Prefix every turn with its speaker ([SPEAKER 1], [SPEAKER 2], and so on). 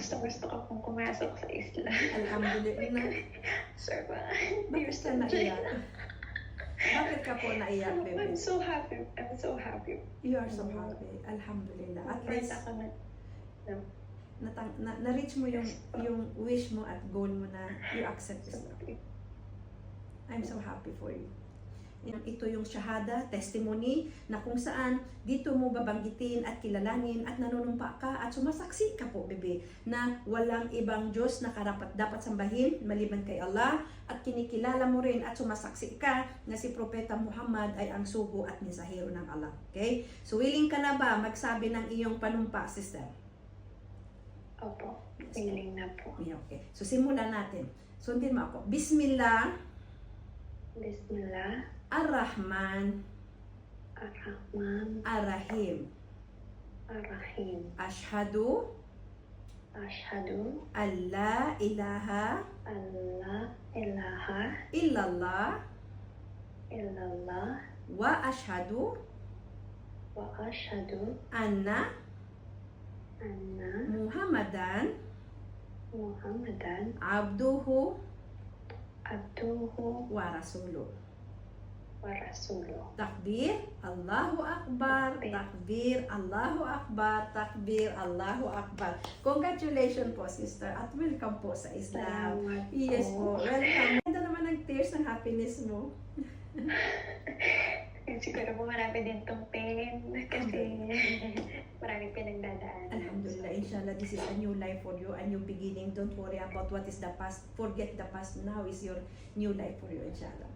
[SPEAKER 1] Gusto ko pong pumasok sa Islam.
[SPEAKER 2] Alhamdulillah.
[SPEAKER 1] Sir, ba?
[SPEAKER 2] Bakit ka naiyak? Bakit ka po naiyak,
[SPEAKER 1] I'm
[SPEAKER 2] baby?
[SPEAKER 1] so happy. I'm so happy.
[SPEAKER 2] You are so happy. Alhamdulillah. At
[SPEAKER 1] First
[SPEAKER 2] least,
[SPEAKER 1] ako
[SPEAKER 2] na-reach mo yung wish mo at goal mo na you accept Islam. I'm so happy for you. Ito yung shahada, testimony, na kung saan dito mo babanggitin at kilalanin at nanunumpa ka at sumasaksi ka po, bebe, na walang ibang Diyos na dapat sambahin maliban kay Allah at kinikilala mo rin at sumasaksi ka na si Propeta Muhammad ay ang sugo at mensahero ng Allah. Okay? So, willing ka na ba magsabi ng iyong panumpa, sister?
[SPEAKER 1] Opo, willing na po.
[SPEAKER 2] Yeah, okay. So, simulan natin. Sundin mo ako. Bismillah.
[SPEAKER 1] Bismillah.
[SPEAKER 2] Ar-Rahman.
[SPEAKER 1] Ar-Rahman.
[SPEAKER 2] Ar-Rahim.
[SPEAKER 1] Ar-Rahim.
[SPEAKER 2] Ashhadu
[SPEAKER 1] Ashhadu
[SPEAKER 2] alla ilaha
[SPEAKER 1] alla ilaha
[SPEAKER 2] illallah
[SPEAKER 1] illallah
[SPEAKER 2] wa ashhadu
[SPEAKER 1] wa ashhadu
[SPEAKER 2] anna
[SPEAKER 1] anna
[SPEAKER 2] Muhammadan
[SPEAKER 1] Muhammadan
[SPEAKER 2] abduhu
[SPEAKER 1] abduhu
[SPEAKER 2] wa rasuluh.
[SPEAKER 1] wa rasuluh.
[SPEAKER 2] Takbir, Allahu Akbar, takbir, Allahu Akbar, takbir, Allahu Akbar. Congratulations po, sister, at welcome po sa Islam.
[SPEAKER 1] Salamat
[SPEAKER 2] Yes
[SPEAKER 1] po.
[SPEAKER 2] po, welcome. Ganda naman ang tears ng happiness mo.
[SPEAKER 1] Siguro po marami din tong pain kasi maraming pinagdadaan.
[SPEAKER 2] Alhamdulillah, inshallah, this is a new life for you, a new beginning. Don't worry about what is the past. Forget the past. Now is your new life for you, inshallah.